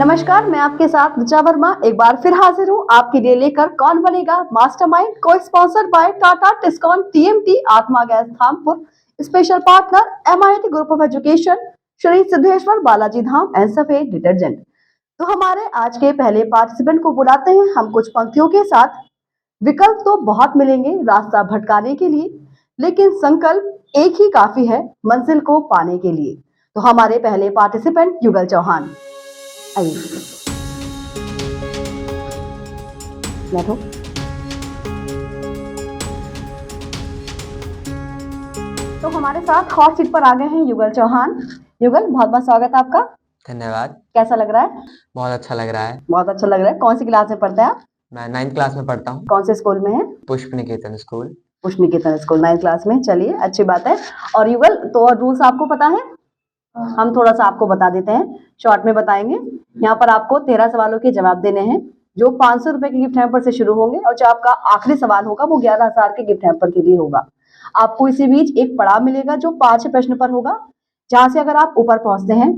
नमस्कार, मैं आपके साथ ऋचा वर्मा एक बार फिर हाजिर हूँ आपके लिए लेकर कौन बनेगा मास्टरमाइंड, को sponsored by Tata Tiscon TMT Atma gas Dhampur, special partner MIT group of education, Shri Siddheshwar Balaji Dham and Safed detergent. तो हमारे आज के पहले पार्टिसिपेंट को बुलाते हैं हम कुछ पंक्तियों के साथ। विकल्प तो बहुत मिलेंगे रास्ता भटकाने के लिए, लेकिन संकल्प एक ही काफी है मंजिल को पाने के लिए। तो हमारे पहले पार्टिसिपेंट युगल चौहान, आइए बैठो। तो हमारे साथ हॉट सीट पर आ गए हैं युगल चौहान। युगल, बहुत बहुत स्वागत है आपका। धन्यवाद। कैसा लग रहा है? बहुत अच्छा लग रहा है। बहुत अच्छा लग रहा है। कौन सी क्लास में पढ़ते हैं आप? मैं 9th क्लास में पढ़ता हूँ। कौन से स्कूल में है? पुष्प निकेतन स्कूल। पुष्प निकेतन स्कूल, 9th क्लास में। चलिए, अच्छी बात है। और युगल, तो और रूल्स आपको पता है? हम थोड़ा सा आपको बता देते हैं, शॉर्ट में बताएंगे। यहाँ पर आपको 13 सवालों के जवाब देने हैं जो 500 रुपए के गिफ्ट हैम्पर से शुरू होंगे, और जो आपका आखिरी सवाल होगा वो 11,000 के गिफ्ट हैम्पर के लिए होगा। आपको इसी बीच एक पड़ाव मिलेगा जो 5 प्रश्न पर होगा, जहां से अगर आप ऊपर पहुंचते हैं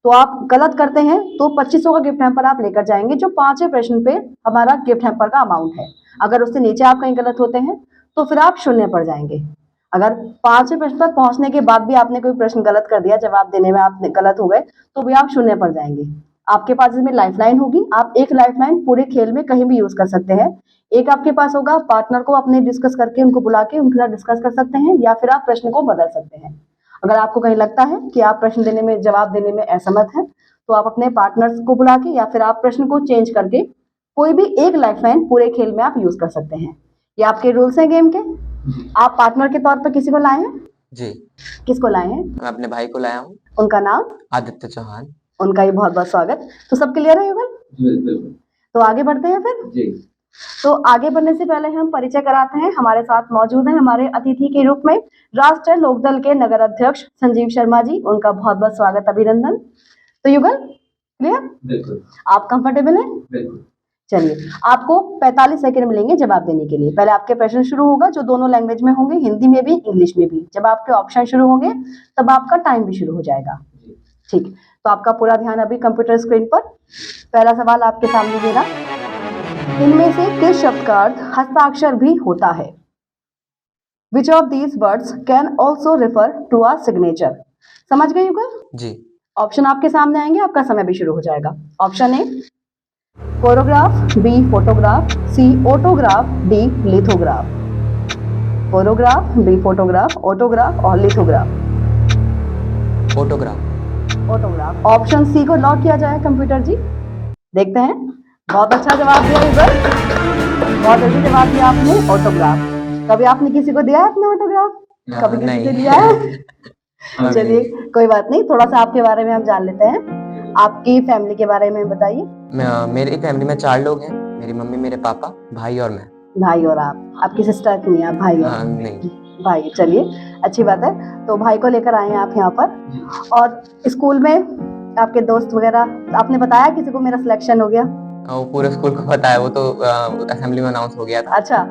तो आप गलत करते हैं तो 2500 का गिफ्ट हैम्पर आप लेकर जाएंगे, जो 5वें प्रश्न पे हमारा गिफ्ट हैम्पर का अमाउंट है। अगर उससे नीचे आप कहीं गलत होते हैं तो फिर आप शून्य पर जाएंगे। अगर 5वें प्रश्न पर पहुंचने के बाद भी आपने कोई प्रश्न गलत कर दिया, जवाब देने में आप गलत हो गए, तो भी आप शून्य पर जाएंगे। आपके पास इसमें लाइफलाइन होगी, आप एक लाइफलाइन पूरे खेल में कहीं भी यूज कर सकते हैं। एक आपके पास होगा, पार्टनर को अपने डिस्कस करके उनको बुला के उनके साथ डिस्कस कर सकते हैं, या फिर आप प्रश्न को बदल सकते हैं। अगर आपको कहीं लगता है कि आप प्रश्न देने में, जवाब देने में असमर्थ हैं, तो आप अपने पार्टनर्स को बुला के या फिर आप प्रश्न को चेंज करके कोई भी एक लाइफलाइन पूरे खेल में आप यूज कर सकते हैं। ये आपके रूल्स हैं गेम के। आप पार्टनर के तौर पर किसी को लाए हैं? जी। किसको लाए हैं? मैं अपने भाई को लाया हूँ। उनका नाम? आदित्य चौहान। उनका भी बहुत बहुत स्वागत। तो सब क्लियर है युगल? तो आगे बढ़ते हैं फिर जी। तो आगे बढ़ने से पहले हम परिचय कराते हैं। हमारे साथ मौजूद हैं हमारे अतिथि के रूप में राष्ट्रीय लोकदल के नगर अध्यक्ष संजीव शर्मा जी। उनका बहुत बहुत स्वागत, अभिनंदन। तो युगल, क्लियर? बिल्कुल। आप कंफर्टेबल हैं? बिल्कुल। चलिए, आपको 45 सेकंड मिलेंगे जवाब देने के लिए। पहले आपके प्रश्न शुरू होगा जो दोनों लैंग्वेज में होंगे, हिंदी में भी, इंग्लिश में भी। जब आपके ऑप्शन शुरू होंगे तब आपका टाइम भी शुरू हो जाएगा। ठीक, तो आपका पूरा ध्यान अभी कंप्यूटर स्क्रीन पर। पहला सवाल आपके सामने दे रहा, इनमें से किस शब्द का अर्थ हस्ताक्षर भी होता है? Which of these words can also refer to a signature? समझ गए युगल? जी। ऑप्शन आपके सामने आएंगे, आपका समय भी शुरू हो जाएगा। Option A choreograph, B photograph, C autograph, D lithograph. Choreograph, B photograph, autograph और lithograph. Autograph. Autograph. Option C को लॉक किया जाए कंप्यूटर जी। देखते हैं। बहुत अच्छा जवाब दिया युगल, बहुत जल्दी जवाब दिया आपने, ऑटोग्राफ। कभी आपने किसी को दिया है अपना ऑटोग्राफ? कभी किसी से लिया है? चलिए, कोई बात नहीं, थोड़ा सा आपके बारे में हम जान लेते हैं। आपकी फैमिली के बारे में बताइए। मेरी फैमिली में 4 लोग हैं। मेरी मम्मी, मेरे पापा, भाई और मैं। भाई और आप? आपकी सिस्टर नहीं है, आप भाई और? नहीं, भाई। चलिए, अच्छी बात है। तो भाई को लेकर आए हैं आप यहाँ पर। और स्कूल में आपके दोस्त वगैरह, आपने बताया किसी को मेरा सिलेक्शन हो गया? वो पूरे स्कूल को पता है, वो तो असेंबली में अनाउंस हो गया था। अच्छा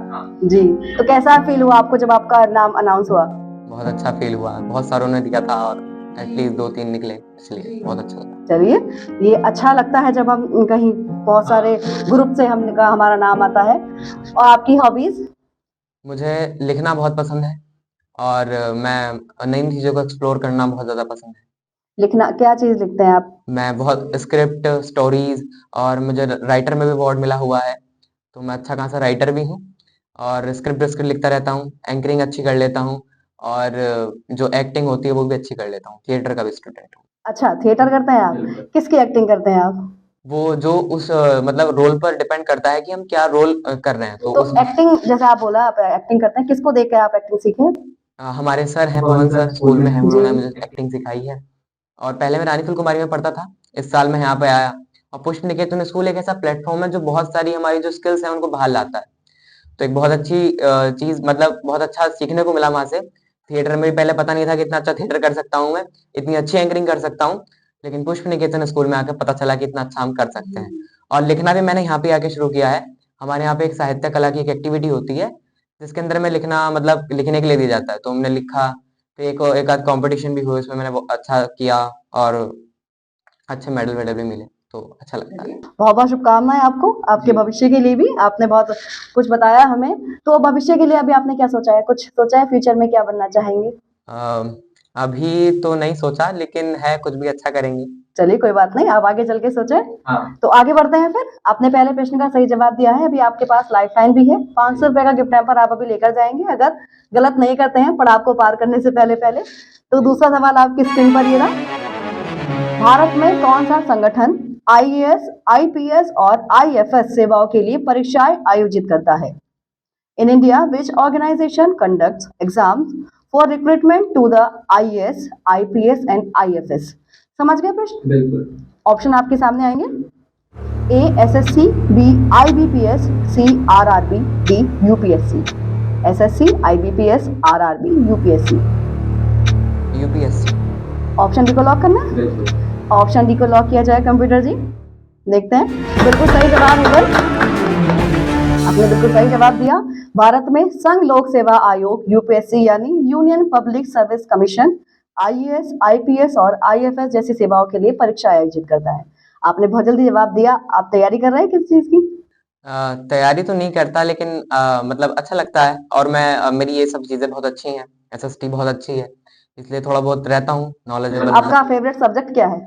जी। तो कैसा फील हुआ आपको जब आपका नाम अनाउंस हुआ? बहुत अच्छा फील हुआ। बहुत सारों ने दिया था और एटलीस्ट 2-3 निकले, इसलिए बहुत अच्छा लगा। चलिए, ये अच्छा लगता है जब हम कहीं बहुत सारे ग्रुप से हमने कहा हमारा नाम आता है। और आपकी हॉबीज? मुझे लिखना बहुत पसंद है और मैं नई चीजों को एक्सप्लोर करना बहुत ज्यादा पसंद है। लिखना, क्या चीज लिखते हैं आप? मैं बहुत स्क्रिप्ट, स्टोरीज, और मुझे राइटर में भी अवार्ड मिला हुआ है, तो मैं अच्छा खासा राइटर भी हूँ और स्क्रिप्ट लिखता रहता हूँ। एंकरिंग अच्छी कर लेता हूँ और जो एक्टिंग होती है वो भी अच्छी कर लेता हूँ। थिएटर का भी स्टूडेंट हूँ। अच्छा, थिएटर करते हैं आप? किसकी एक्टिंग करते हैं आप? वो जो उस मतलब रोल पर डिपेंड करता है कि हम क्या रोल कर रहे हैं, तो उस एक्टिंग, जैसे आप बोला आप एक्टिंग करते हैं, किसको देख के आप एक्टिंग सीखे? हमारे सर हैं, पवन सर स्कूल में है, उन्होंने मुझे एक्टिंग सिखाई है। और पहले मैं रानी फूल कुमारी में पढ़ता था, इस साल मैं यहाँ पे आया। और पुष्प निकेतन स्कूल एक ऐसा प्लेटफॉर्म है जो बहुत सारी हमारी जो स्किल्स हैं उनको बाहर लाता है। तो एक बहुत अच्छी चीज, मतलब बहुत अच्छा सीखने को मिला वहां से। थिएटर में भी पहले पता नहीं था कि इतना अच्छा थिएटर कर सकता हूँ मैं, इतनी अच्छी एंकरिंग कर सकता हूँ, लेकिन पुष्प निकेतन स्कूल में आकर पता चला कि इतना अच्छा हम कर सकते हैं। और लिखना भी मैंने यहाँ पे आके शुरू किया है। हमारे यहाँ पे एक साहित्य कला की एक एक्टिविटी होती है जिसके अंदर में लिखना, मतलब लिखने के लिए दिया जाता है, तो हमने लिखा। तो एक आध कॉम्पिटिशन भी हुए, उसमें मैंने वो अच्छा किया और अच्छे मेडल वेडल भी मिले तो अच्छा लगता है। बहुत बहुत शुभकामनाएं आपको, आपके भविष्य के लिए भी। आपने बहुत कुछ बताया हमें। तो भविष्य के लिए अभी आपने क्या सोचा है? कुछ सोचा है फ्यूचर में क्या बनना चाहेंगे? अभी तो नहीं सोचा, लेकिन है कुछ भी अच्छा करेंगे। चलिए कोई बात नहीं, आप आगे चल के सोचे। तो आगे बढ़ते हैं फिर। आपने पहले प्रश्न का सही जवाब दिया है। अभी आपके पास लाइफ लाइन भी है, 500 रुपए का गिफ्ट हैम्पर आप अभी लेकर जाएंगे अगर गलत नहीं करते हैं पड़ाव को पार करने से पहले पहले। तो दूसरा सवाल आपकी स्क्रीन पर ये रहा। भारत में कौन सा संगठन आईएएस, आईपीएस और आईएफएस सेवाओं के लिए परीक्षाएं आयोजित करता है? In India which organization conducts exams for recruitment to the IAS, IPS and IFS? समझ गए प्रश्न? बिल्कुल। ऑप्शन आपके सामने आएंगे। A SSC, B IBPS, C RRB, D UPSC. SSC, IBPS, RRB, UPSC. UPSC. Option D को लॉक करना है? बिल्कुल। ऑप्शन डी को लॉक किया जाए कंप्यूटर जी। देखते हैं, बिल्कुल सही जवाब है। आपने बिल्कुल सही जवाब दिया। भारत में संघ लोक सेवा आयोग यूपीएससी यानी union public service commission IAS, IPS और आईएफएस जैसी सेवाओं के लिए परीक्षा आयोजित करता है। आपने बहुत जल्दी जवाब दिया। आप तैयारी कर रहे हैं किस चीज की? तैयारी तो नहीं करता, लेकिन मतलब अच्छा लगता है, और मैं मेरी ये सब चीजें बहुत अच्छी हैं, एसएसटी बहुत अच्छी है, इसलिए थोड़ा बहुत रहता हूँ नॉलेजेबल। आपका फेवरेट सब्जेक्ट क्या है?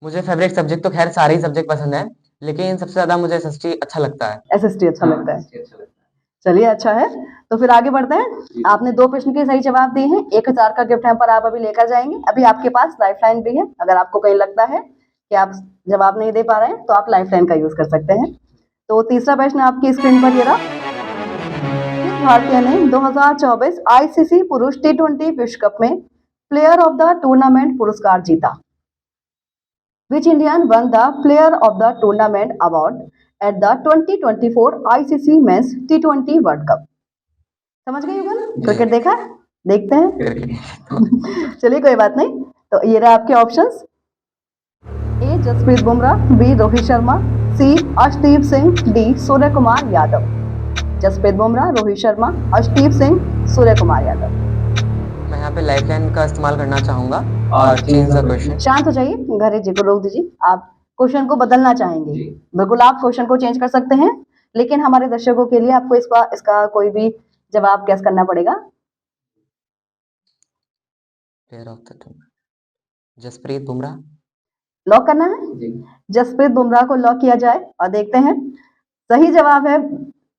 मुझे फेवरेट सब्जेक्ट तो खैर सारे ही सब्जेक्ट पसंद है, लेकिन सबसे ज्यादा मुझे एसएसटी अच्छा लगता है। एसएसटी अच्छा लगता है। अच्छा लगता है। चलिए अच्छा है। तो फिर आगे बढ़ते हैं। आपने 2 प्रश्न के सही जवाब दिए हैं। 1000 का गिफ्ट हैम्पर आप अभी लेकर जाएंगे। अभी आपके पास लाइफ लाइन भी है। अगर आपको कहीं लगता है कि आप जवाब नहीं दे पा रहे हैं तो आप लाइफ लाइन का यूज कर सकते हैं। तो तीसरा प्रश्न आपकी स्क्रीन पर ये रहा। किस भारतीय ने 2024 आईसीसी पुरुष T20 विश्व कप में प्लेयर ऑफ द टूर्नामेंट पुरस्कार जीता? Which Indian won the Player of the Tournament award at the 2024 ICC Men's T20 World Cup? समझ गए युगल? क्रिकेट देखा? देखते हैं। चलिए कोई बात नहीं। तो ये रहा आपके ऑप्शंस। ए जसप्रीत बुमराह, बी रोहित शर्मा, सी अर्शदीप सिंह, डी सूर्य कुमार यादव। जसप्रीत बुमराह, रोहित शर्मा, अर्शदीप सिंह, सूर्य कुमार यादव। मैं यहाँ पे लाइफ लाइन का इस्तेमाल करना चाहूंगा और चेंज द क्वेश्चन। शांत हो जाइए, घरे जी को रोक दीजिए। आप क्वेश्चन को बदलना चाहेंगे? जी। बिल्कुल, आप क्वेश्चन को चेंज कर सकते हैं, लेकिन हमारे दर्शकों के लिए आपको इसका कोई भी जवाब गैस करना पड़ेगा। Player of the tournament Jasprit Bumrah. Lock करना है? जी। जसप्रीत बुमराह को लॉक किया जाए और देखते हैं। सही जवाब है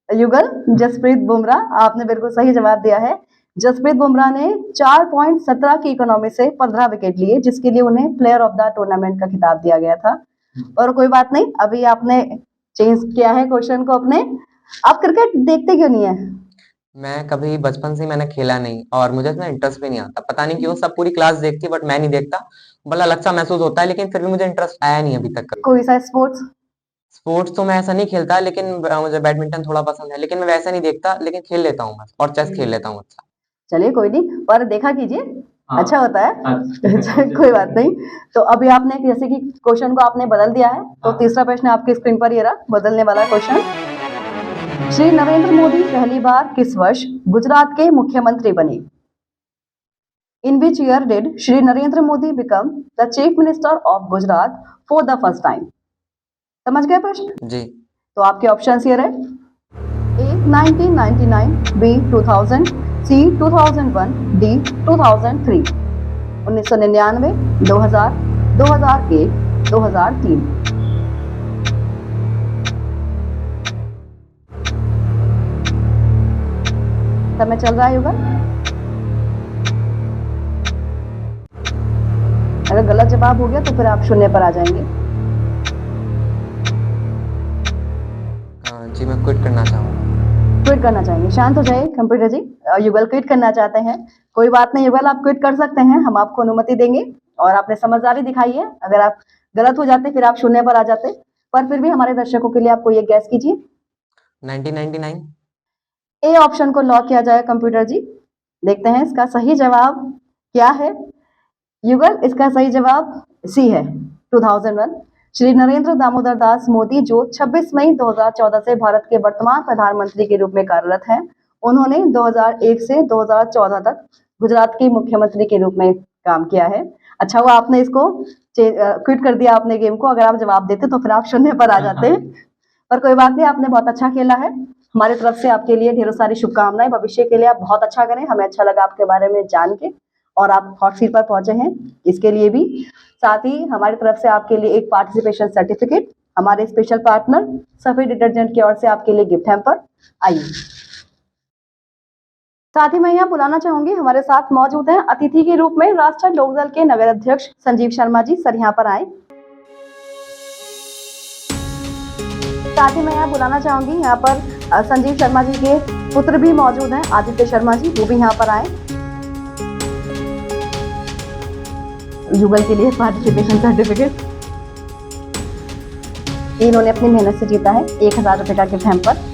युगल, जसप्रीत बुमराह। आपने बिल्कुल सही जवाब दिया है। जसप्रीत बुमराह ने 4.17 की इकोनॉमी से 15 विकेट लिए, जिसके लिए उन्हें प्लेयर ऑफ द टूर्नामेंट का खिताब दिया गया था। और कोई बात नहीं, अभी आपने चेंज किया है क्वेश्चन को अपने। आप क्रिकेट देखते क्यों नहीं है? मैं कभी बचपन से मैंने खेला नहीं, और मुझे इतना इंटरेस्ट भी नहीं आता। पता नहीं क्यों, सब पूरी क्लास देखती है बट मैं नहीं देखता। बड़ा अलग सा महसूस होता है, लेकिन फिर भी मुझे इंटरेस्ट आया नहीं अभी तक। कोई सा स्पोर्ट्स? स्पोर्ट्स तो मैं ऐसा नहीं खेलता, लेकिन मुझे बैडमिंटन थोड़ा पसंद है, लेकिन मैं वैसा नहीं देखता, लेकिन खेल लेता हूँ बस, और चेस खेल लेता हूँ अच्छा। चलिए कोई नहीं, पर देखा कीजिए, हाँ। अच्छा होता है। अच्छा। कोई बात नहीं। तो अभी आपने जैसे कि क्वेश्चन को आपने बदल दिया है, तो हाँ। तीसरा प्रश्न आपकी स्क्रीन पर ये रहा, बदलने वाला क्वेश्चन। श्री नरेंद्र मोदी पहली बार किस वर्ष गुजरात के मुख्यमंत्री बने? In which year did Shri Narendra Modi become the chief minister of Gujarat for the first time? समझ गए प्रश्न? जी। तो आपके ऑप्शंस ये रहे। A 1999, B 2000, C 2001, D 2003। 1999, 2000, 2001, 2003। समय चल रहा है युगल। अगर गलत जवाब हो गया तो फिर आप शून्य पर आ जाएंगे। जी, मैं क्विट करना चाहूंगा। क्विट करना चाहेंगे? शांत हो जाइए कंप्यूटर जी। युगल क्विट करना चाहते हैं। कोई बात नहीं युगल, आप क्विट कर सकते हैं, हम आपको अनुमति देंगे। और आपने समझदारी दिखाई है। अगर आप गलत हो जाते फिर आप शून्य पर आ जाते, पर फिर भी हमारे दर्शकों के लिए आपको ये गैस कीजिए। 1999। ए ऑप्शन को लॉक किया जाए कंप्यूटर जी। देखते हैं इसका सही जवाब क्या है। युगल, इसका सही जवाब सी है, 2001। श्री नरेंद्र दामोदर दास मोदी, जो 26 मई 2014 से भारत के वर्तमान प्रधानमंत्री के रूप में कार्यरत हैं, उन्होंने 2001 से 2014 तक गुजरात के मुख्यमंत्री के रूप में काम किया है। अच्छा हुआ आपने इसको क्विट कर दिया आपने गेम को, अगर आप जवाब देते तो फिर आप शून्य पर आ जाते हैं। पर कोई बात नहीं, आपने बहुत अच्छा खेला है। हमारी तरफ से आपके लिए ढेरों सारी शुभकामनाएं, भविष्य के लिए आप बहुत अच्छा करें। हमें अच्छा लगा आपके बारे में जान के, और आप हॉट सीट पर पहुंचे हैं इसके लिए भी। साथ ही हमारी तरफ से आपके लिए एक पार्टिसिपेशन सर्टिफिकेट, हमारे स्पेशल पार्टनर सफेद डिटर्जेंट की ओर से आपके लिए गिफ्ट हैम्पर। आइए, साथ ही मैं यहाँ बुलाना चाहूंगी, हमारे साथ मौजूद हैं अतिथि के रूप में राष्ट्रीय लोकदल के नगर अध्यक्ष संजीव शर्मा जी। सर यहाँ पर आए। साथ ही मैं यहाँ बुलाना चाहूंगी, यहाँ पर संजीव शर्मा जी के पुत्र भी मौजूद हैं, आदित्य शर्मा जी, वो भी यहाँ पर आए। युगल के लिए पार्टिसिपेशन सर्टिफिकेट इन्होंने अपनी मेहनत से जीता है, 1000 रुपए का गिफ्ट हैम्पर।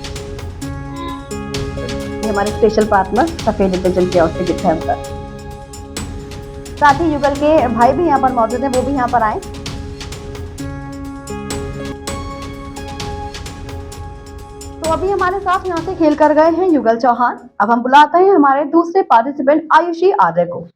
हमारे स्पेशल पार्टनर सफेद डिटर्जेंट के ओर से गिफ्ट हैम्पर। साथ ही युगल के भाई भी यहाँ पर मौजूद हैं, वो भी यहाँ पर आए। तो अभी हमारे साथ यहाँ से खेल कर गए हैं युगल चौहान। अब हम बुलाते हैं हमारे दूसरे पार्टिसिपेंट आयुषी आर्य को।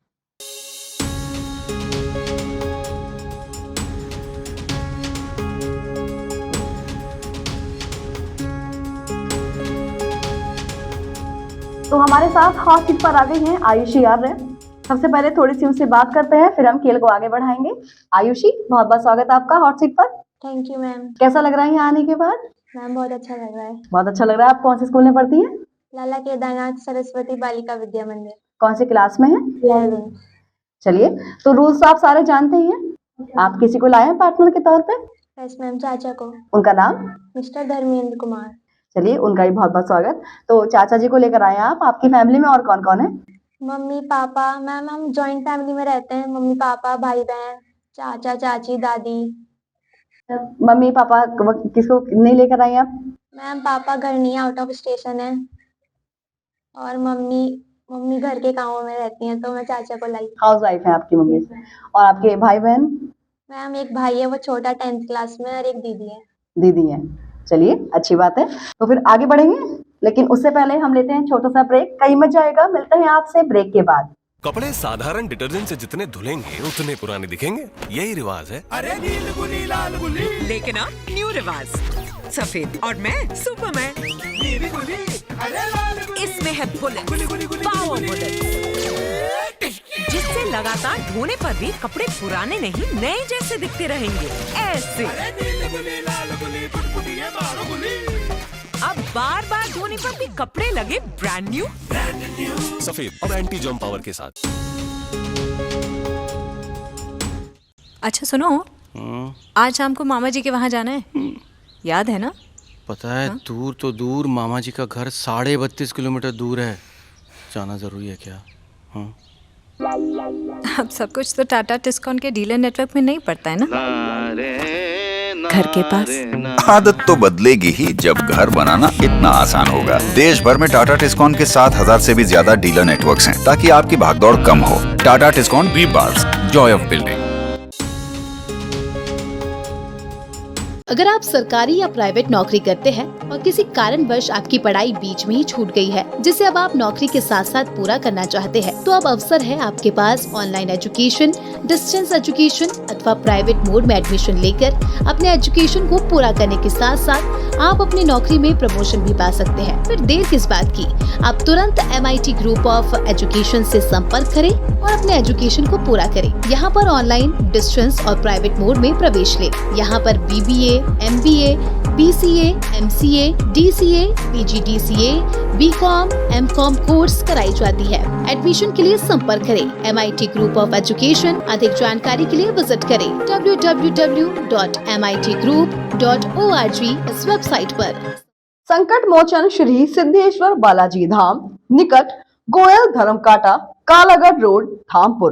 तो हमारे साथ हॉट सीट पर आ गई हैं आयुषी आर्य। सबसे पहले थोड़ी सी उनसे बात करते हैं, फिर हम खेल को आगे बढ़ाएंगे। आयुषी, बहुत बहुत स्वागत है आपका हॉट सीट पर। Thank you ma'am. कैसा लग रहा है यहाँ आने के बाद? मैम बहुत अच्छा लग रहा है। बहुत अच्छा लग रहा है। आप कौन से स्कूल में पढ़ती हैं? लाला केदारनाथ सरस्वती बालिका विद्या मंदिर। कौन सी क्लास में है? 11। चलिए, तो रूल्स आप सारे जानते ही हैं। आप किसी को लाए हैं पार्टनर के तौर पे? यस मैम, चाचा को। उनका नाम? मिस्टर धर्मेंद्र कुमार। चलिए, उनका भी बहुत बहुत स्वागत। तो चाचा जी को लेकर आए आप। आपकी फैमिली में और कौन कौन है? Mummy papa. मैम हम जॉइंट फैमिली में रहते हैं, मम्मी पापा भाई बहन चाचा चाची दादी। मम्मी पापा किसको नहीं लेकर आई आप? मैम पापा घर नहीं, आउट ऑफ स्टेशन है, और मम्मी घर के कामों में रहती हैं, तो मैं चाचा को लाई। हाउस वाइफ है आपकी मम्मी। और आपके भाई बहन? मैम एक भाई है, वो छोटा 10th क्लास में, और एक दीदी है। दीदी है। चलिए, अच्छी बात है। तो फिर आगे बढ़ेंगे, लेकिन उससे पहले हम लेते हैं छोटा सा ब्रेक। कहीं मत जाएगा, मिलते हैं आपसे ब्रेक के बाद। कपड़े साधारण डिटर्जेंट से जितने धुलेंगे उतने पुराने दिखेंगे, यही रिवाज है। अरे नील गुली लाल गुली, लेकिन अब न्यू रिवाज, सफेद और मैं सुपरमैन। नीली गुली, अरे लाल गुली, इसमें है बुलेट, गुली गुली गुली, पावर बुलेट, जिससे लगातार धोने पर भी कपड़े पुराने नहीं नए जैसे दिखते रहेंगे। ऐसे अरे नील गुली लाल गुली, बुटबुटिया मारो गुली। अब बार बार धोने पर भी कपड़े लगे ब्रांड न्यू। सफेद और एंटी जर्म पावर के साथ। अच्छा सुनो, आज शाम को मामा जी के वहाँ जाना है, याद है ना? पता है, दूर तो दूर, मामा जी का घर 32.5 किलोमीटर दूर है। जाना जरूरी है क्या? हाँ? अब सब कुछ तो टाटा टिस्कॉन के डीलर नेटवर्क में नहीं पड़ता है ना, घर के पास। आदत तो बदलेगी ही जब घर बनाना इतना आसान होगा। देश भर में टाटा टिस्कॉन के 7000 से भी ज्यादा डीलर नेटवर्क्स हैं, ताकि आपकी भागदौड़ कम हो। Tata Tiscon V bars, joy of building. अगर आप सरकारी या प्राइवेट नौकरी करते हैं और किसी कारणवश आपकी पढ़ाई बीच में ही छूट गई है, जिसे अब आप नौकरी के साथ साथ पूरा करना चाहते हैं, तो अब अवसर है आपके पास ऑनलाइन एजुकेशन, डिस्टेंस एजुकेशन अथवा प्राइवेट मोड में एडमिशन लेकर अपने एजुकेशन को पूरा करने के साथ साथ आप अपनी नौकरी में प्रमोशन भी पा सकते हैं। फिर देर किस बात की, आप तुरंत MIT ग्रुप ऑफ एजुकेशन से संपर्क करें और अपने एजुकेशन को पूरा करें। यहाँ पर ऑनलाइन, डिस्टेंस और प्राइवेट मोड में प्रवेश लें। यहाँ पर BBA, MBA, BCA, MCA, DCA, PGDCA, BCom, MCom course कराई जाती है। एडमिशन के लिए संपर्क करें MIT ग्रुप ऑफ एजुकेशन। अधिक जानकारी के लिए विजिट करें www.mitgroup.org इस वेबसाइट पर। संकट मोचन श्री सिद्धेश्वर बालाजी धाम, निकट गोयल धर्मकाटा, कालागढ़ रोड, धामपुर।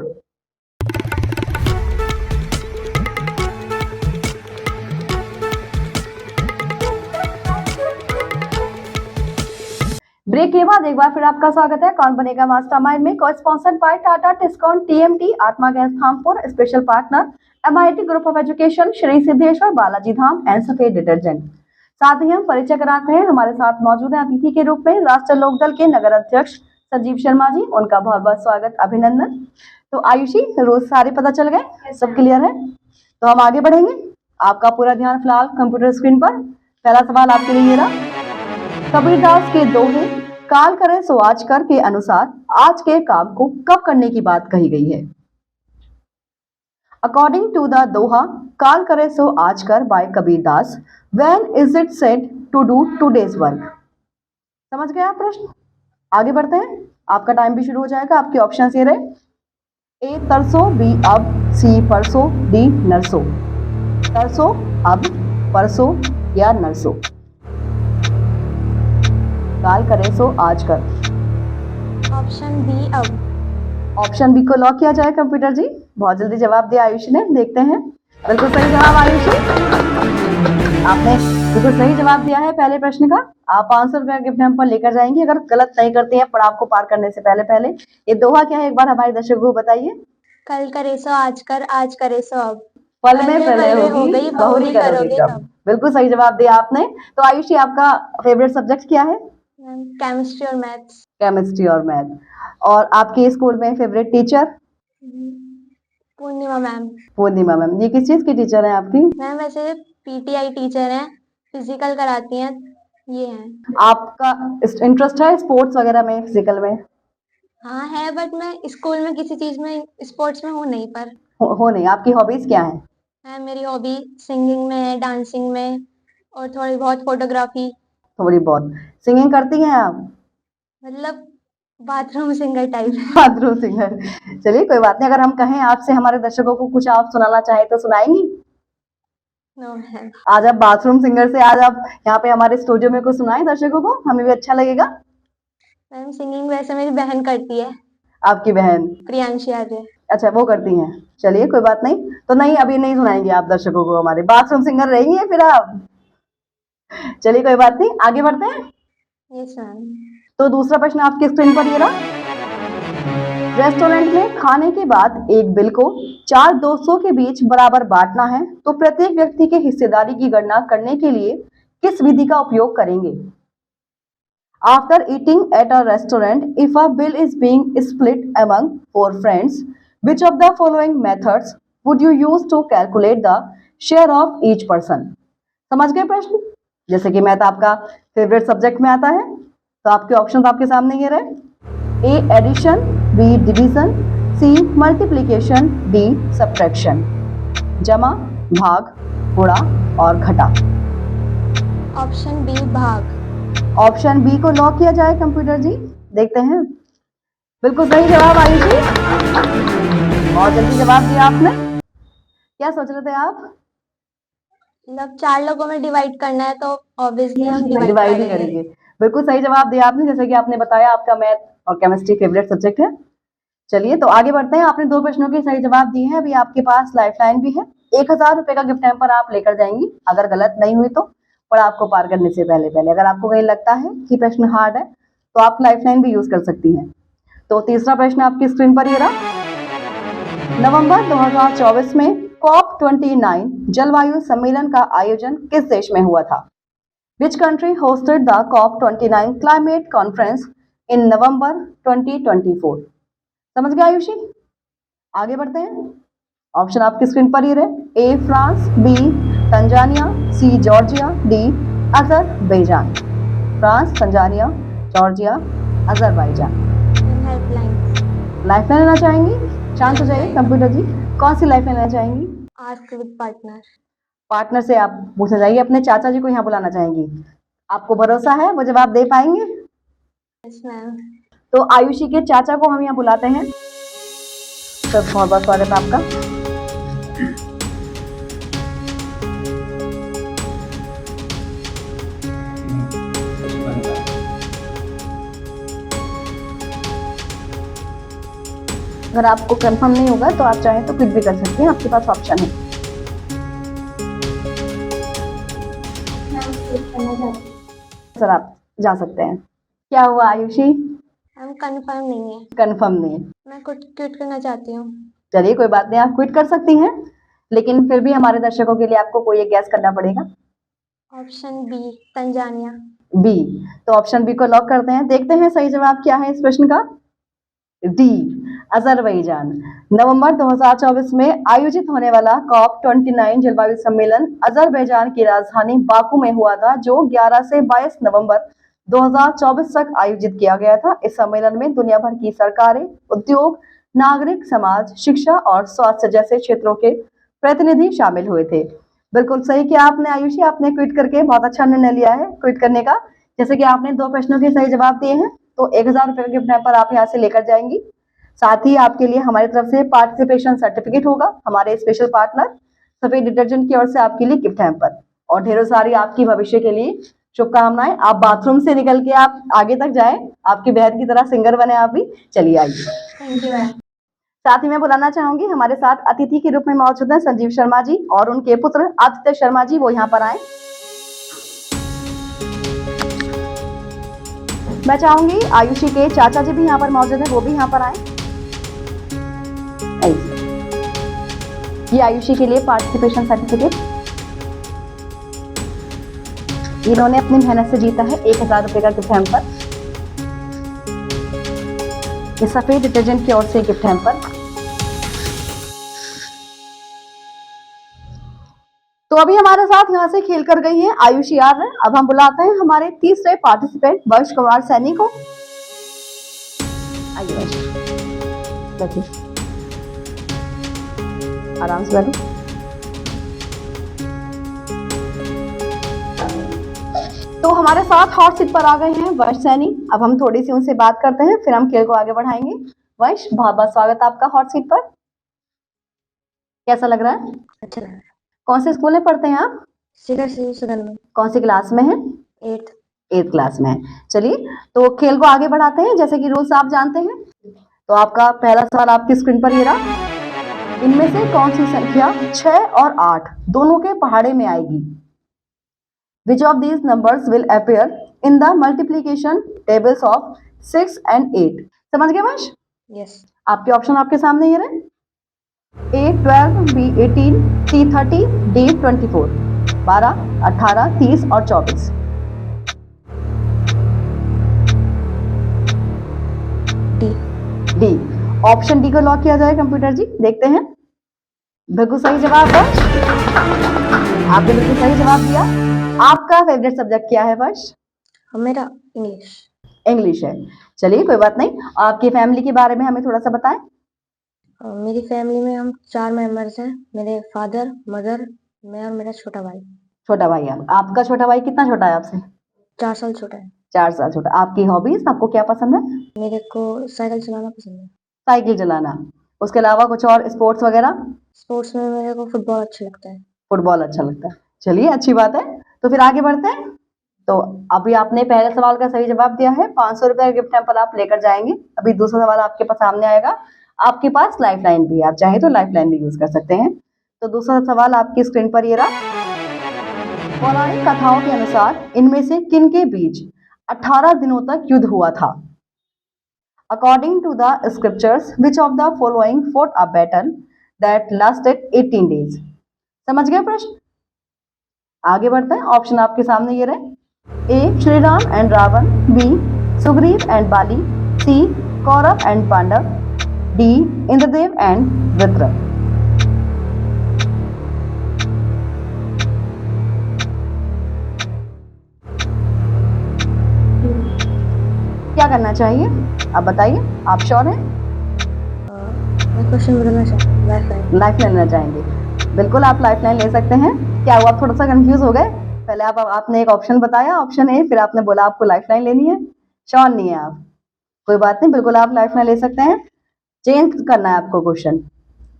ब्रेक के बाद एक बार फिर आपका स्वागत है कौन बनेगा मास्टरमाइंड में, को sponsored by Tata Tiscon, TMT, आत्मा gas Dhampur, special partner MIT group of education, Shri Siddheshwar Balaji Dham and Safed detergent. साथ ही हम परिचय कराते हैं, हमारे साथ मौजूद है अतिथि के रूप में राष्ट्रीय लोकदल के नगर अध्यक्ष संजीव शर्मा जी, उनका बहुत बहुत स्वागत, अभिनंदन। तो आयुषी, रोज सारे पता चल गए, सब क्लियर है, तो हम आगे बढ़ेंगे। आपका पूरा ध्यान फिलहाल कंप्यूटर स्क्रीन पर। पहला सवाल आपके लिए ये रहा। कबीरदास के दोहे काल करे सो आज कर के अनुसार आज के काम को कब करने की बात कही गई है? अकॉर्डिंग टू द दोहा काल करे सो आज कर by Kabirdas, when is it said to do today's work? समझ गए आप प्रश्न? आगे बढ़ते हैं, आपका टाइम भी शुरू हो जाएगा। आपके ऑप्शन ये रहे, ए तरसो, बी अब, सी परसों, डी नरसो। तरसो, अब, परसों या नरसो? काल करे सो आज कर। ऑप्शन बी अब। ऑप्शन बी को लॉक किया जाए कंप्यूटर जी। बहुत जल्दी जवाब दिया आयुषी ने, देखते हैं। बिल्कुल सही जवाब आयुषी, आपने बिल्कुल सही जवाब दिया है पहले प्रश्न का। आप 500 रुपया गिफ्ट हैम्पर लेकर जाएंगे अगर गलत नहीं करते हैं पड़ाव को पार करने से पहले पहले। ये दोहा क्या है, एक बार हमारे दर्शकों को बताइए। कल करे सो आज कर, आज करे सो अब। पल में प्रलय होगी, बहुरी करोगे कब। बिल्कुल सही जवाब दिया आपने। तो आयुषी, आपका फेवरेट सब्जेक्ट क्या है? केमिस्ट्री और मैथ्स। केमिस्ट्री और मैथ। और आपके स्कूल में फेवरेट टीचर? पूर्णिमा मैम। पूर्णिमा मैम। ये किस चीज की टीचर है आपकी? मैम वैसे पीटीआई टीचर हैं, फिजिकल कराती हैं, ये हैं। आपका इंटरेस्ट है स्पोर्ट्स वगैरह में, फिजिकल में? हाँ है, बट मैं स्कूल में किसी चीज में स्पोर्ट्स में हूँ नहीं, पर हो नहीं। आपकी हॉबीज क्या है? मेरी हॉबी सिंगिंग में है, डांसिंग में, और थोड़ी बहुत फोटोग्राफी। थोड़ी बहुत सिंगिंग करती हैं आप? मतलब bathroom singer type. Bathroom singer. चलिए कोई बात नहीं, अगर हम कहें आपसे हमारे दर्शकों को कुछ आप सुनाना चाहें तो सुनाएंगी? No ma'am. आज आप बाथरूम सिंगर से आज आप यहाँ पे हमारे स्टूडियो में कुछ सुनाएं दर्शकों को, हमें भी अच्छा लगेगा। मैम सिंगिंग वैसे मेरी बहन करती है, आपकी बहन प्रियांशी आर्य। अच्छा, वो करती हैं। चलिए कोई बात नहीं, तो नहीं अभी नहीं सुनाएंगे आप दर्शकों को, हमारे बाथरूम सिंगर रहेंगे फिर आप। चलिए कोई बात नहीं, आगे बढ़ते हैं। Yes ma'am. तो दूसरा प्रश्न आपकी स्क्रीन पर ये रहा। रेस्टोरेंट में खाने के बाद एक बिल को 4 दोस्तों के बीच बराबर बांटना है, तो प्रत्येक व्यक्ति के हिस्सेदारी की गणना करने के लिए किस विधि का उपयोग करेंगे? After eating at a restaurant, if a bill is being split among 4 friends, which of the following methods would you use to calculate the share of each person? समझ गए प्रश्न? जैसे कि मैथ आपका फेवरेट सब्जेक्ट में आता है, तो आपके ऑप्शंस आपके सामने ये रहे। ए एडिशन, बी डिवीजन, सी मल्टीप्लिकेशन, डी सब्ट्रैक्शन। जमा, भाग, गुणा और घटा। ऑप्शन बी भाग। ऑप्शन बी को लॉक किया जाए कंप्यूटर जी, देखते हैं। बिल्कुल सही जवाब आयुषी, बहुत जल्दी जवाब दिया आपने। क्या सोच रहे थे आप? मतलब 4 लोगों में डिवाइड करना है तो ऑब्वियसली हम डिवाइड ही करेंगे। बिल्कुल सही जवाब दिया आपने, जैसे कि आपने बताया आपका मैथ और केमिस्ट्री फेवरेट सब्जेक्ट है। चलिए तो आगे बढ़ते हैं। आपने 2 प्रश्नों के सही जवाब दिए हैं, अभी आपके पास लाइफलाइन भी है। 1000 रुपए का गिफ्ट हैम्पर आप लेकर जाएंगी अगर गलत नहीं हुई तो, पर आपको पार करने से पहले पहले। अगर आपको कहीं लगता है कि प्रश्न हार्ड है तो आप लाइफलाइन भी यूज कर सकती हैं। तो तीसरा प्रश्न आपकी स्क्रीन पर ये रहा। नवंबर 2024 में COP29 जलवायु सम्मेलन का आयोजन किस देश में हुआ था? Which country hosted the COP29 climate conference in November 2024? समझ गए आयुषी? आगे बढ़ते हैं। ऑप्शन आपकी स्क्रीन पर ही रहे। A France, B Tanzania, C Georgia, D Azerbaijan. France, Tanzania, Georgia, Azerbaijan. Lifeline लेना चाहेंगी? शांत हो जाइए कंप्यूटर जी, कौन सी लाइफलाइन लेना चाहेंगी? Ask with partner. पार्टनर से आप पूछना चाहिए, अपने चाचा जी को यहाँ बुलाना चाहेंगी। आपको भरोसा है वो जवाब दे पाएंगे? Yes ma'am. तो आयुषी के चाचा को हम यहाँ बुलाते हैं। तो बहुत बहुत स्वागत है आपका। अगर आपको कंफर्म नहीं होगा तो आप चाहें तो क्विट भी कर सकते हैं, आपके पास ऑप्शन है। सर आप जा सकते हैं। क्या हुआ आयुषी? हम कंफर्म नहीं है। कंफर्म नहीं है? मैं कुछ क्विट करना चाहती हूँ। चलिए कोई बात नहीं, आप क्विट कर सकती हैं, लेकिन फिर भी हमारे दर्शकों के लिए आपको कोई एक गैस करना पड़ेगा। Option B Tanzania. बी। तो ऑप्शन बी को लॉक करते हैं। देखते हैं सही जवाब क्या है इस प्रश्न का। D, Azerbaijan. नवंबर 2024 में आयोजित होने वाला COP29 जलवायु सम्मेलन अजरबैजान की राजधानी बाकू में हुआ था, जो 11 से 22 नवंबर 2024 तक आयोजित किया गया था। इस सम्मेलन में दुनिया भर की सरकारें, उद्योग, नागरिक समाज, शिक्षा और स्वास्थ्य जैसे क्षेत्रों के प्रतिनिधि शामिल हुए थे। बिल्कुल सही किया आपने आयुषी, आपने क्विट करके बहुत अच्छा निर्णय लिया है क्विट करने का। जैसे कि आपने 2 प्रश्नों के सही जवाब दिए हैं, तो 1000 रुपए का गिफ्ट हैम्पर आप यहाँ से लेकर जाएंगी। साथ ही आपके लिए हमारी तरफ से पार्टिसिपेशन सर्टिफिकेट होगा, हमारे स्पेशल पार्टनर सफेद डिटर्जेंट की ओर से आपके लिए गिफ्ट हैम्पर, और ढेरों सारी आपकी भविष्य के लिए शुभकामनाएं। आप बाथरूम से निकल के आप आगे तक जाएं, आपकी बहन की तरह सिंगर बने आप भी। चलिए आइए। Thank you ma'am. साथ ही मैं बुलाना चाहूंगी, हमारे साथ अतिथि के रूप में मौजूद हैं संजीव शर्मा जी और उनके पुत्र आदित्य शर्मा जी, वो यहाँ पर आए। मैं चाहूंगी आयुषी के चाचा जी भी यहाँ पर मौजूद हैं, वो भी यहाँ पर आए। ये आयुषी के लिए पार्टिसिपेशन सर्टिफिकेट, इन्होंने अपनी मेहनत से जीता है 1000 रुपए का गिफ्ट हैम्पर। ये सफेद डिटर्जेंट की ओर से गिफ्ट हैम्पर। तो अभी हमारे साथ यहाँ से खेल कर गई हैं आयुषी यार। अब हम बुलाते हैं हमारे तीसरे पार्टिसिपेंट वंश कुमार सैनी को। आइए वंश, बैठिए, आराम से बैठो। तो हमारे साथ हॉट सीट पर आ गए हैं वंश सैनी। अब हम थोड़ी सी उनसे बात करते हैं, फिर हम खेल को आगे बढ़ाएंगे। वंश, बहुत बहुत स्वागत आपका हॉट सीट पर। कैसा लग रहा है? अच्छा लगा। कौन से स्कूल में पढ़ते हैं आप? सदन में। कौन सी क्लास में है? 8th क्लास में है। चलिए, तो खेल को आगे बढ़ाते हैं। जैसे कि रूल्स आप जानते हैं, तो आपका पहला सवाल आपकी स्क्रीन पर ये रहा। इनमें से कौन सी संख्या 6 और 8 दोनों के पहाड़े में आएगी? Which of these numbers will appear in the multiplication tables of 6 and 8? समझ गए वंश? यस। आपके ऑप्शन आपके सामने ये रहे। A 12, B 18, C 30, D 24। 12, 18, 30 और 24। डी। ऑप्शन डी को लॉक किया जाए कंप्यूटर जी। देखते हैं, बिल्कुल सही जवाब है, आपने बिल्कुल सही जवाब दिया। आपका फेवरेट सब्जेक्ट क्या है वंश? मेरा इंग्लिश। इंग्लिश है। चलिए कोई बात नहीं। आपकी फैमिली के बारे में हमें थोड़ा सा बताएं। मेरी फैमिली में हम 4 मेंबर्स हैं। मेरे फादर, मदर, मैं और मेरा छोटा भाई। छोटा भाई आपका छोटा भाई कितना छोटा है आपसे? 4 साल छोटा है। 4 साल छोटा। आपकी हॉबीज, आपको क्या पसंद है? मेरे को साइकिल चलाना पसंद है। साइकिल चलाना। उसके अलावा कुछ और स्पोर्ट्स वगैरह? स्पोर्ट्स में मेरे को फुटबॉल अच्छा लगता है। फुटबॉल अच्छा लगता है। चलिए अच्छी बात है। तो फिर आगे बढ़ते हैं। तो अभी आपने पहले सवाल का सही जवाब दिया है, 500 रुपए का गिफ्ट हैम्पर आप लेकर जाएंगे। अभी दूसरा सवाल आपके पास सामने आएगा। आपके पास लाइफ लाइन भी है, आप चाहे तो लाइफ लाइन भी यूज कर सकते हैं। तो दूसरा सवाल आपकी स्क्रीन पर ये रहा। पौराणिक कथाओं के अनुसार इनमें से किन के बीच 18 दिनों तक युद्ध हुआ था? According to the scriptures which of the following fought a battle that lasted 18 days? समझ गए प्रश्न? आगे बढ़ते हैं। ऑप्शन आपके सामने ये रहे। A Shri Ram and Ravan, B Sugriv and Bali, C Kaurav and Pandav, D Indradev and Vritra. क्या करना चाहिए आप बताइए, आप श्योर हैं? मैं क्वेश्चन बदलना चाहता हूँ। लाइफ लाइन लेना चाहेंगे? बिल्कुल आप लाइफ लाइन ले सकते हैं। क्या हुआ, आप थोड़ा सा कंफ्यूज हो गए? पहले आपने एक ऑप्शन बताया, ऑप्शन ए, फिर आपने बोला आपको लाइफ लाइन लेनी है। श्योर नहीं है आप? कोई बात नहीं, बिल्कुल आप लाइफ लाइन ले सकते हैं। चेंज करना है आपको क्वेश्चन,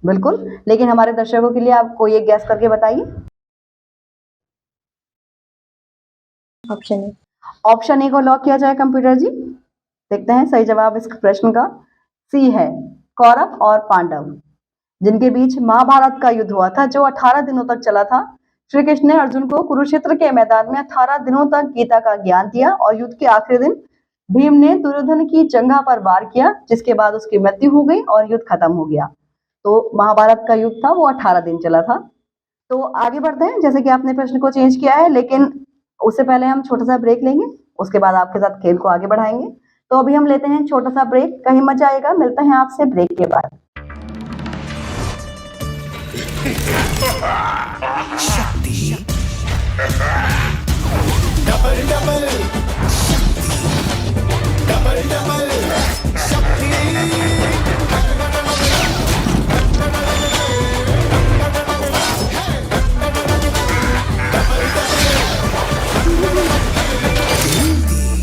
बिल्कुल। लेकिन हमारे दर्शकों के लिए आप कोई एक गैस करके बताइए। ऑप्शन ए को लॉक किया जाए कंप्यूटर जी। देखते हैं सही जवाब इस प्रश्न का। सी है, कौरव और पांडव, जिनके बीच महाभारत का युद्ध हुआ था, जो 18 दिनों तक चला था। श्री कृष्ण ने अर्जुन को कुरुक्षेत्र के मैदान में 18 दिनों तक गीता का ज्ञान दिया और युद्ध के आखिरी दिन भीम ने दुर्योधन की जंघा पर वार किया, जिसके बाद उसकी मृत्यु हो गई और युद्ध खत्म हो गया। तो महाभारत का युद्ध था वो 18 दिन चला था। तो आगे बढ़ते हैं। जैसे कि आपने प्रश्न को चेंज किया है, लेकिन उससे पहले हम छोटा सा ब्रेक लेंगे। उसके बाद आपके साथ खेल को आगे बढ़ाएंगे। तो अभी हम लेते हैं छोटा सा ब्रेक, कहीं मत जाइएगा, मिलते हैं आपसे ब्रेक के बाद।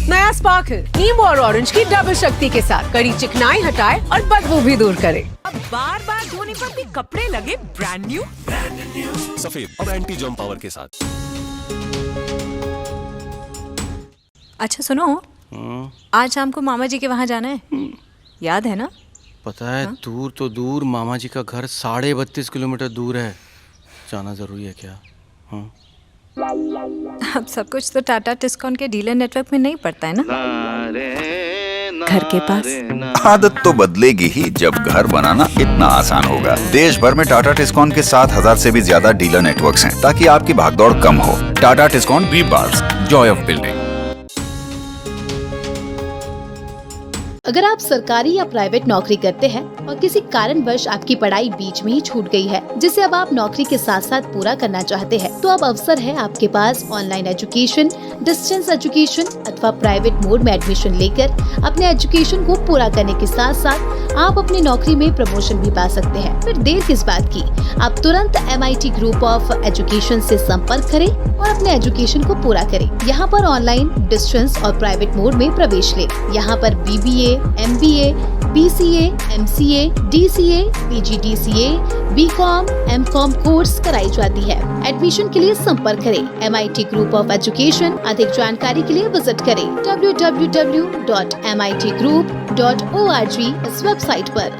नया स्पार्कल नींबू और ऑरेंज की डबल शक्ति के साथ कड़ी चिकनाई हटाए और बदबू भी दूर करे। अब बार बार धोने पर भी कपड़े लगे ब्रांड न्यू। सफेद और एंटी जर्म पावर के साथ। अच्छा सुनो, आज शाम को मामा जी के वहाँ जाना है, याद है ना? पता है, दूर तो दूर, मामा जी का घर 32.5 किलोमीटर दूर है। जाना जरूरी है क्या? हाँ? अब सब कुछ तो टाटा टिस्कॉन के डीलर नेटवर्क में नहीं पड़ता है ना, घर के पास। आदत तो बदलेगी ही जब घर बनाना इतना आसान होगा। देश भर में टाटा टिस्कॉन के 7,000 से भी ज्यादा डीलर नेटवर्क्स हैं, ताकि आपकी भागदौड़ कम हो। Tata Tiscon V bars, joy of building. अगर आप सरकारी या प्राइवेट नौकरी करते हैं और किसी कारणवश आपकी पढ़ाई बीच में ही छूट गई है, जिसे अब आप नौकरी के साथ साथ पूरा करना चाहते हैं, तो अब अवसर है आपके पास ऑनलाइन एजुकेशन, डिस्टेंस एजुकेशन अथवा प्राइवेट मोड में एडमिशन लेकर अपने एजुकेशन को पूरा करने के साथ साथ आप अपनी नौकरी में प्रमोशन भी पा सकते हैं। फिर देर किस बात की, आप तुरंत MIT ग्रुप ऑफ एजुकेशन से संपर्क करें और अपने एजुकेशन को पूरा करें। यहाँ पर ऑनलाइन, डिस्टेंस और प्राइवेट मोड में प्रवेश लें। यहाँ पर BBA, MBA, BCA, MCA, DCA, PGDCA, BCom, MCom course कराई जाती है। एडमिशन के लिए संपर्क करें MIT ग्रुप ऑफ एजुकेशन। अधिक जानकारी के लिए विजिट करें www.mitgroup.org इस वेबसाइट पर।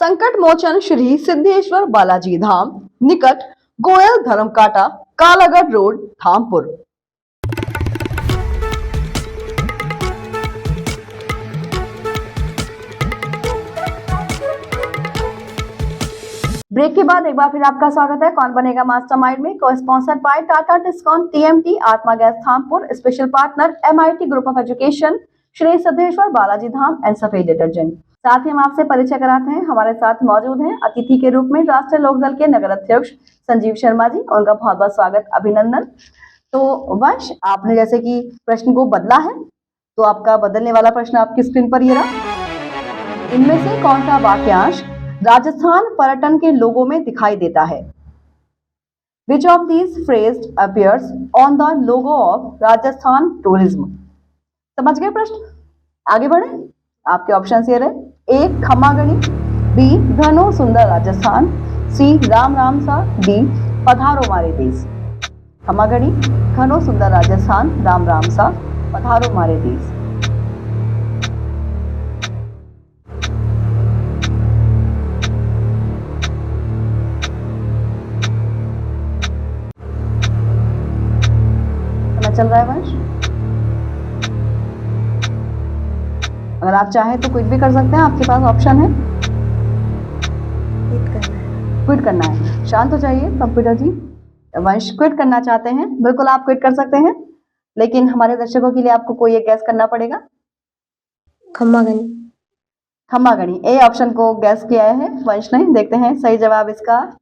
संकट मोचन श्री सिद्धेश्वर बालाजी धाम, निकट गोयल धर्मकाटा, कालागढ़ रोड, धामपुर। ब्रेक के बाद एक बार फिर आपका स्वागत है कौन बनेगा मास्टरमाइंड में, को sponsored by Tata Tiscon, TMT, आत्मा gas Dhampur, special partner MIT group of education, Shri Siddheshwar Balaji Dham and Safed detergent. साथ ही हम आपसे परिचय कराते हैं, हमारे साथ मौजूद हैं अतिथि के रूप में राष्ट्रीय लोकदल के नगर अध्यक्ष संजीव शर्मा जी। उनका बहुत बहुत स्वागत, अभिनंदन। तो वंश, आपने जैसे कि प्रश्न को बदला है, तो आपका बदलने वाला प्रश्न आपकी स्क्रीन पर ये रहा। इनमें से कौन सा वाक्यांश राजस्थान पर्यटन के लोगों में दिखाई देता है? Which of these phrases appears on the logo of Rajasthan tourism? समझ गए प्रश्न? आगे बढ़े, आपके ऑप्शन ये रहे। A खम्मागणी, B घनो सुंदर राजस्थान, C राम राम सा, D पधारो मारे देश। खम्मागणी, घनो सुंदर राजस्थान, राम राम सा, पधारो मारे देश। चल रहा है वंश? अगर आप चाहें तो क्विट भी कर सकते हैं, आपके पास ऑप्शन है। क्विट करना है, शांत हो जाइए कंप्यूटर जी। वंश क्विट करना चाहते हैं, बिल्कुल आप क्विट कर सकते हैं, लेकिन हमारे दर्शकों के लिए आपको कोई एक गैस करना पड़ेगा। खम्मागणी। खम्मागणी, ए ऑप्शन को गैस किया है वंश ने। देखते हैं सही जवाब इसका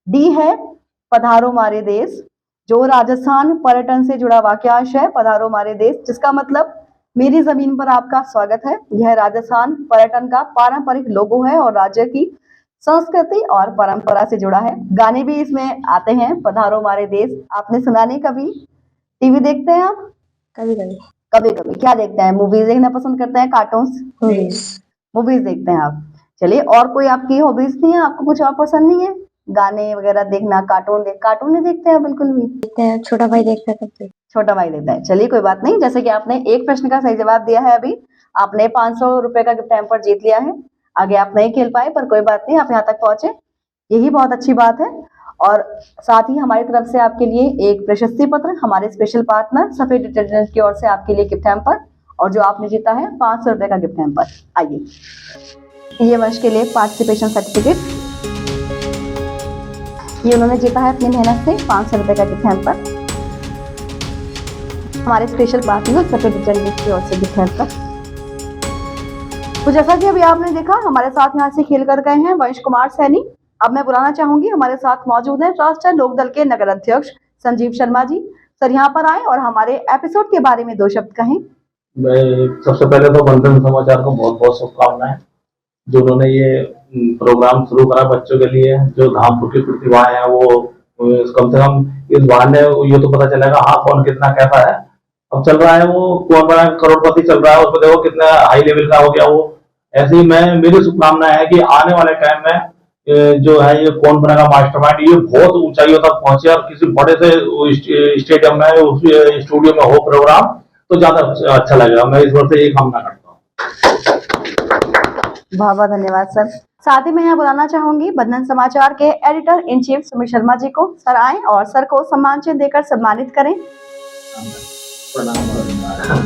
D है, पधारो मारे देश, जो राजस्थान पर्यटन से जुड़ा वाक्यांश है, पधारो मारे देश, जिसका मतलब मेरी जमीन पर आपका स्वागत है। यह राजस्थान पर्यटन का पारंपरिक लोगो है और राज्य की संस्कृति और परंपरा से जुड़ा है। गाने भी इसमें आते हैं, पधारो मारे देश। आपने सुना नहीं कभी? टीवी देखते हैं आप? कभी कभी। कभी कभी क्या देखते हैं? मूवीज देखना पसंद करते हैं, कार्टून्स? मूवीज देखते हैं आप। चलिए, और कोई आपकी हॉबीज नहीं है? आपको कुछ और पसंद नहीं है? गाने वगैरह देखना, कार्टून नहीं देखते हैं बिल्कुल भी? देखते हैं, छोटा भाई देखता है सबसे। छोटा भाई देखता है। चलिए कोई बात नहीं, जैसे कि आपने एक प्रश्न का सही जवाब दिया है, अभी आपने 500 रुपए का गिफ्ट हैम्पर जीत लिया है। आगे आप नहीं खेल पाए, पर कोई बात नहीं, आप यहाँ तक पहुंचे, यही बहुत अच्छी बात है। और साथ ही हमारी तरफ से आपके लिए एक प्रशस्ति पत्र हमारे स्पेशल पार्टनर सफेद डिटर्जेंट की ओर से आपके लिए गिफ्ट हैम्पर, और जो आपने जीता है 500 रुपए का गिफ्ट हैम्पर। आइए, ये वर्ष के लिए पार्टिसिपेशन सर्टिफिकेट ये उन्होंने जीता है अपनी मेहनत से, 500 रुपए का गिफ्ट हैम्पर। हमारे स्पेशल पार्टी में सेक्रेटरी की ओर से गिफ्ट है। तो जैसा कि अभी आपने देखा, हमारे साथ यहाँ से खेल कर गए हैं वंश कुमार सैनी। अब मैं बुलाना चाहूंगी, हमारे साथ मौजूद हैं राष्ट्रीय लोकदल के नगर अध्यक्ष संजीव शर्मा जी। सर यहाँ पर आए और हमारे एपिसोड के बारे में 2 शब्द कहें। मैं सबसे पहले तो बंधन समाचार को बहुत बहुत शुभकामनाएं, जो उन्होंने ये प्रोग्राम शुरू करा बच्चों के लिए, जो धामपुर की प्रतिभाएं हैं वो कम से कम इस बहाने ये तो पता चलेगा हाँ कौन कितना कैसा है। अब चल रहा है वो कौन बना करोड़पति चल रहा है, उसमें देखो कितना हाई लेवल का हो गया वो। ऐसे ही मेरी शुभकामना है कि आने वाले टाइम में जो है ये कौन बनेगा मास्टरमाइंड, ये बहुत ऊंचाइयों तक पहुंचे और किसी बड़े से स्टेडियम में उस स्टूडियो में हो प्रोग्राम तो ज्यादा अच्छा लगेगा। मैं इस बार से यही कामना करता हूँ। बहुत बहुत धन्यवाद सर। साथ ही मैं यहाँ बुलाना चाहूंगी बंधन समाचार के editor in chief Sumit Sharma ji को। सर आए और सर को सम्मान चिन्ह देकर सम्मानित करें।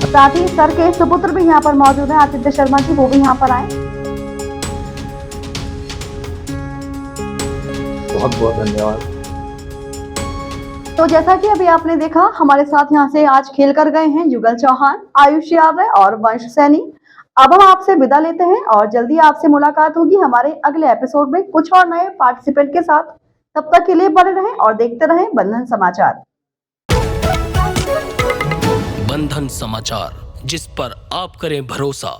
साथ ही सर के सुपुत्र भी यहाँ पर मौजूद है आदित्य शर्मा जी, वो भी यहाँ पर आए। बहुत बहुत धन्यवाद। तो जैसा कि अभी आपने देखा, हमारे साथ यहाँ से आज खेल कर गए हैं युगल चौहान, आयुष यादव और वंश सैनी। अब हम आपसे विदा लेते हैं और जल्दी आपसे मुलाकात होगी हमारे अगले एपिसोड में कुछ और नए पार्टिसिपेंट के साथ। तब तक के लिए बने रहें और देखते रहें बंधन समाचार। बंधन समाचार, जिस पर आप करें भरोसा।